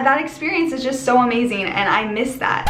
That experience is just so amazing, and I miss that.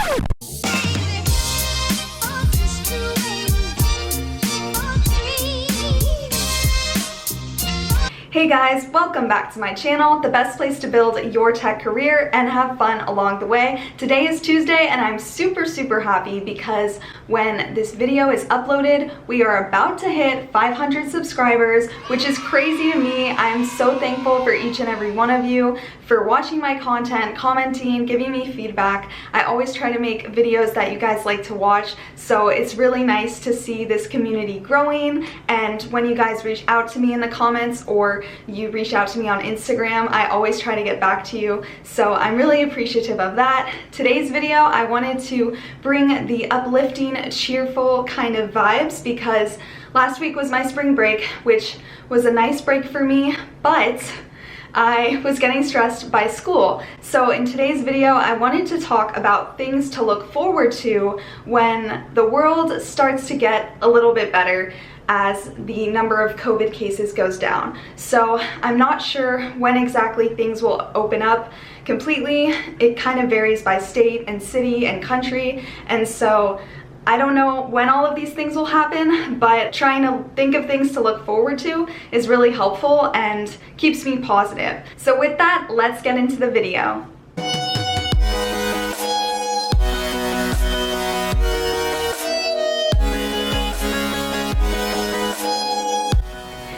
Hey guys, welcome back to my channel, the best place to build your tech career and have fun along the way. Today is Tuesday and I'm super happy because when this video is uploaded, we are about to hit 500 subscribers, which is crazy to me. I'm so thankful for each and every one of you for watching my content, commenting, giving me feedback. I always try to make videos that you guys like to watch, so it's really nice to see this community growing. And when you guys reach out to me in the comments or you reach out to me on Instagram, I always try to get back to you, so I'm really appreciative of that. Today's video, I wanted to bring the uplifting, cheerful kind of vibes because last week was my spring break, which was a nice break for me, but I was getting stressed by school. So in today's video, I wanted to talk about things to look forward to when the world starts to get a little bit better as the number of COVID cases goes down. So I'm not sure when exactly things will open up completely. It kind of varies by state and city and country, and so I don't know when all of these things will happen, but trying to think of things to look forward to is really helpful and keeps me positive. So with that, let's get into the video.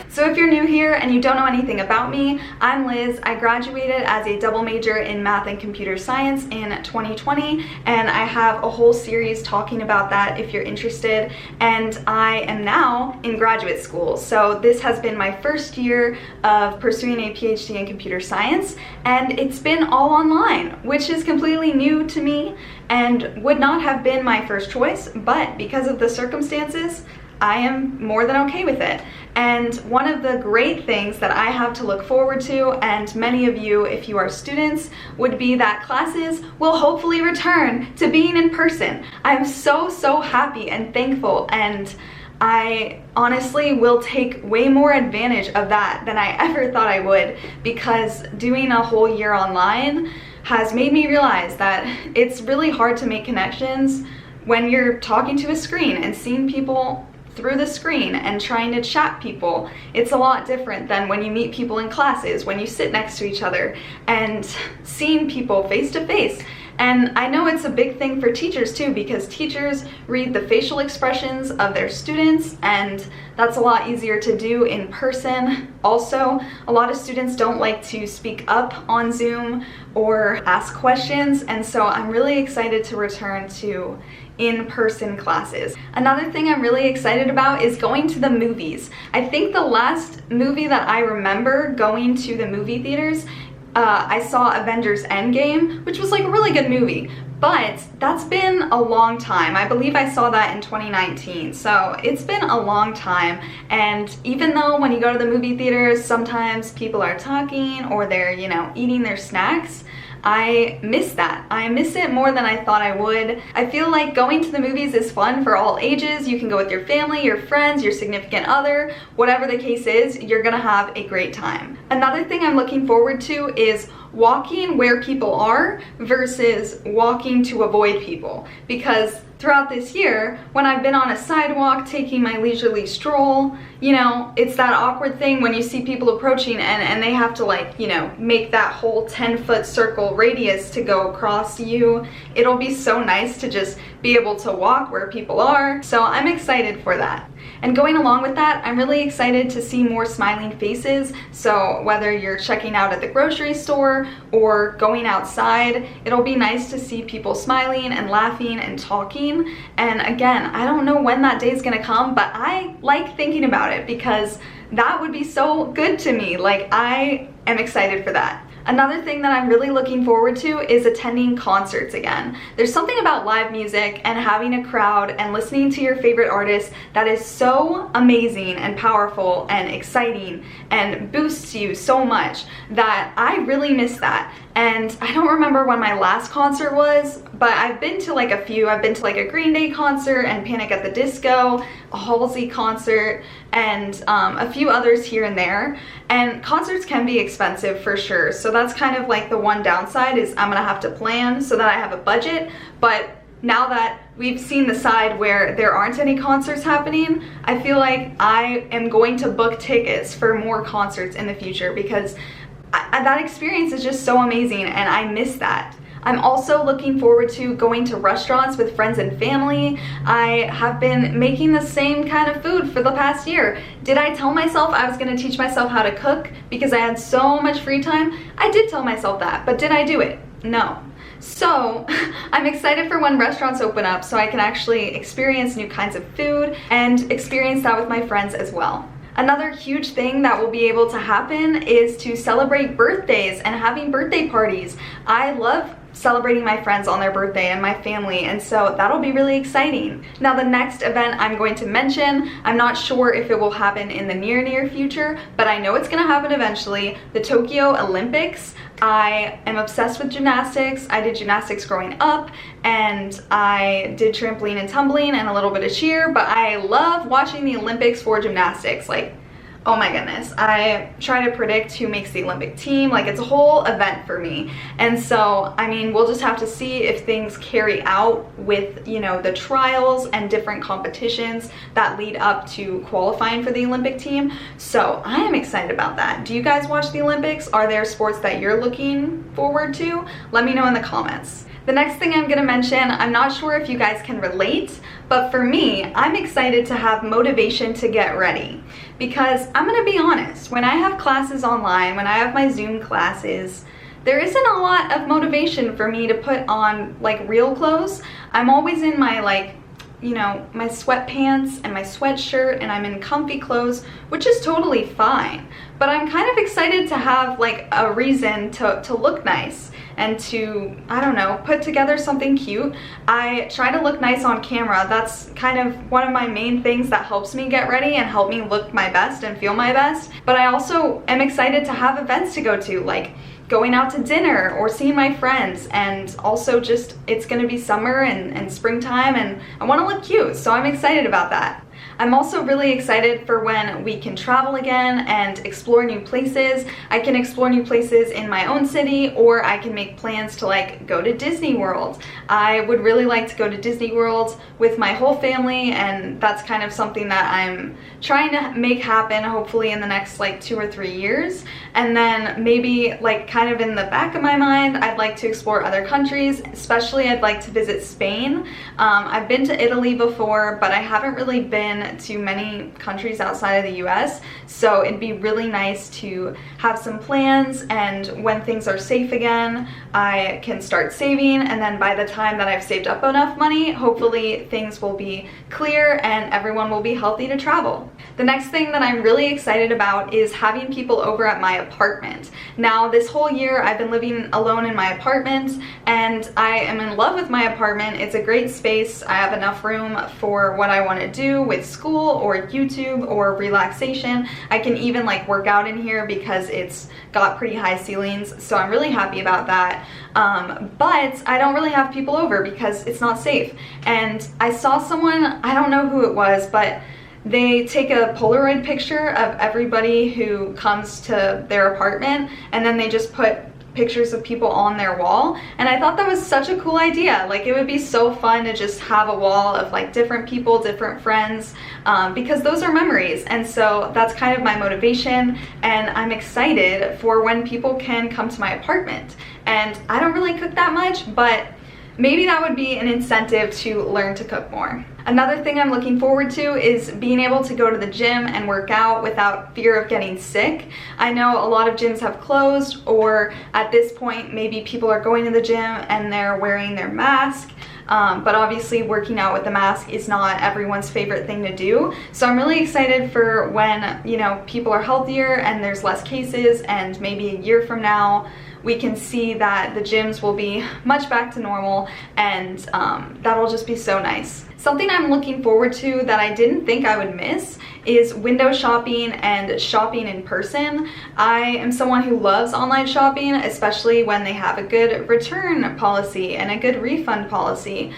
So if you're new here and you don't know anything about me, I'm Liz. I graduated as a double major in math and computer science in 2020, and I have a whole series talking about that if you're interested. And I am now in graduate school. So this has been my first year of pursuing a PhD in computer science, and it's been all online, which is completely new to me and would not have been my first choice, but because of the circumstances, I am more than okay with it. And one of the great things that I have to look forward to, and many of you, if you are students, would be that classes will hopefully return to being in person. I'm so happy and thankful, and I honestly will take way more advantage of that than I ever thought I would, because doing a whole year online has made me realize that it's really hard to make connections when you're talking to a screen and seeing people through the screen and trying to chat people. It's a lot different than when you meet people in classes, when you sit next to each other and seeing people face to face. And I know it's a big thing for teachers too, because teachers read the facial expressions of their students, and that's a lot easier to do in person. Also, a lot of students don't like to speak up on Zoom or ask questions, and so I'm really excited to return to in-person classes. Another thing I'm really excited about is going to the movies. I think the last movie that I remember going to the movie theaters, I saw Avengers Endgame, which was like a really good movie, but that's been a long time. I believe I saw that in 2019, so it's been a long time. And even though when you go to the movie theaters, sometimes people are talking or they're, eating their snacks, I miss that. I miss it more than I thought I would. I feel like going to the movies is fun for all ages. You can go with your family, your friends, your significant other, whatever the case is, you're gonna have a great time. Another thing I'm looking forward to is walking where people are versus walking to avoid people, because throughout this year, when I've been on a sidewalk taking my leisurely stroll, it's that awkward thing when you see people approaching and they have to make that whole 10-foot circle radius to go across you. It'll be so nice to just be able to walk where people are, so I'm excited for that. And going along with that, I'm really excited to see more smiling faces. So whether you're checking out at the grocery store or going outside, it'll be nice to see people smiling and laughing and talking. And again, I don't know when that day is gonna come, but I like thinking about it because that would be so good to me. Like, I am excited for that. Another thing that I'm really looking forward to is attending concerts again. There's something about live music and having a crowd and listening to your favorite artists that is so amazing and powerful and exciting and boosts you so much that I really miss that. and I don't remember when my last concert was, but I've been to like a few. I've been to like a Green Day concert and Panic at the Disco, a Halsey concert, and a few others here and there. And concerts can be expensive for sure, so that's kind of like the one downside, is I'm gonna have to plan so that I have a budget. But now that we've seen the side where there aren't any concerts happening, I feel like I am going to book tickets for more concerts in the future, because that experience is just so amazing and I miss that. I'm also looking forward to going to restaurants with friends and family. I have been making the same kind of food for the past year. Did I tell myself I was going to teach myself how to cook because I had so much free time? I did tell myself that, but did I do it? No. So I'm excited for when restaurants open up so I can actually experience new kinds of food and experience that with my friends as well. Another huge thing that will be able to happen is to celebrate birthdays and having birthday parties. I love celebrating my friends on their birthday and my family, and so that'll be really exciting. Now, the next event I'm going to mention, I'm not sure if it will happen in the near future, but I know it's going to happen eventually, the Tokyo Olympics. I am obsessed with gymnastics. I did gymnastics growing up, and I did trampoline and tumbling and a little bit of cheer, but I love watching the Olympics for gymnastics. Like, oh my goodness, I try to predict who makes the Olympic team. Like, it's a whole event for me. And so, I mean, we'll just have to see if things carry out with, you know, the trials and different competitions that lead up to qualifying for the Olympic team. So I am excited about that. Do you guys watch the Olympics? Are there sports that you're looking forward to? Let me know in the comments. The next thing I'm gonna mention, I'm not sure if you guys can relate, but for me, I'm excited to have motivation to get ready. Because I'm gonna be honest, when I have classes online, when I have my Zoom classes, there isn't a lot of motivation for me to put on like real clothes. I'm always in my like, you know, my sweatpants and my sweatshirt, and I'm in comfy clothes, which is totally fine. But I'm kind of excited to have like a reason to look nice and to, I don't know, put together something cute. I try to look nice on camera. That's kind of one of my main things that helps me get ready and help me look my best and feel my best. But I also am excited to have events to go to, like going out to dinner or seeing my friends, and also just, it's gonna be summer and springtime, and I wanna look cute, so I'm excited about that. I'm also really excited for when we can travel again and explore new places. I can explore new places in my own city, or I can make plans to like go to Disney World. I would really like to go to Disney World with my whole family, and that's kind of something that I'm trying to make happen hopefully in the next like 2 or 3 years. And then maybe like kind of in the back of my mind, I'd like to explore other countries, especially I'd like to visit Spain. I've been to Italy before, but I haven't really been to many countries outside of the US, so it'd be really nice to have some plans, and when things are safe again, I can start saving, and then by the time that I've saved up enough money, hopefully things will be clear and everyone will be healthy to travel. The next thing that I'm really excited about is having people over at my apartment. Now, this whole year I've been living alone in my apartment, and I am in love with my apartment. It's a great space. I have enough room for what I want to do with school or YouTube or relaxation. I can even like work out in here because it's got pretty high ceilings, so I'm really happy about that. But I don't really have people over because it's not safe. And I saw someone, I don't know who it was, but they take a Polaroid picture of everybody who comes to their apartment, and then they just put pictures of people on their wall, and I thought that was such a cool idea. Like, it would be so fun to just have a wall of like different people, different friends, because those are memories. And so that's kind of my motivation, and I'm excited for when people can come to my apartment. And I don't really cook that much, but maybe that would be an incentive to learn to cook more. Another thing I'm looking forward to is being able to go to the gym and work out without fear of getting sick. I know a lot of gyms have closed, or at this point maybe people are going to the gym and they're wearing their mask. But obviously working out with the mask is not everyone's favorite thing to do. So I'm really excited for when, you know, people are healthier and there's less cases, and maybe a year from now we can see that the gyms will be much back to normal, and that'll just be so nice. something I'm looking forward to that I didn't think I would miss is window shopping and shopping in person. I am someone who loves online shopping, especially when they have a good return policy and a good refund policy,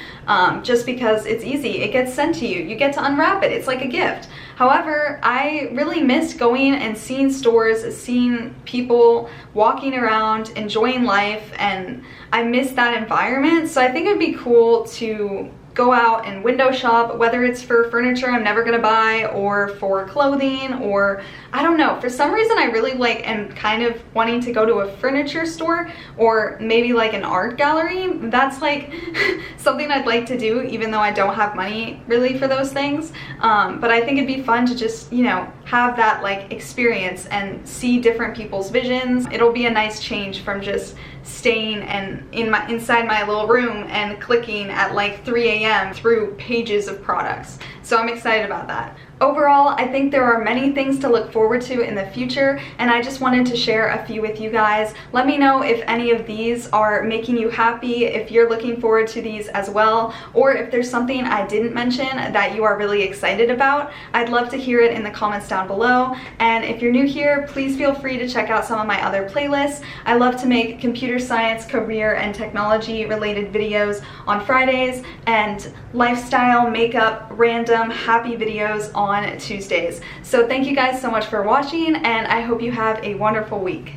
just because it's easy. It gets sent to you. You get to unwrap it. It's like a gift. However, I really missed going and seeing stores, seeing people walking around, enjoying life, and I missed that environment. So I think it'd be cool to go out and window shop, whether it's for furniture I'm never gonna buy or for clothing, or I don't know. For some reason I really am kind of wanting to go to a furniture store or maybe like an art gallery. That's like something I'd like to do, even though I don't have money really for those things. But I think it'd be fun to just, you know, have that like experience and see different people's visions. It'll be a nice change from just staying and inside my little room and clicking at like 3 a.m. through pages of products. So I'm excited about that. Overall, I think there are many things to look forward to in the future, and I just wanted to share a few with you guys. Let me know if any of these are making you happy, if you're looking forward to these as well, or if there's something I didn't mention that you are really excited about. I'd love to hear it in the comments down below. And if you're new here, please feel free to check out some of my other playlists. I love to make computer science, career, and technology related videos on Fridays, and lifestyle, makeup, random, happy videos on Tuesdays. So thank you guys so much for watching, and I hope you have a wonderful week.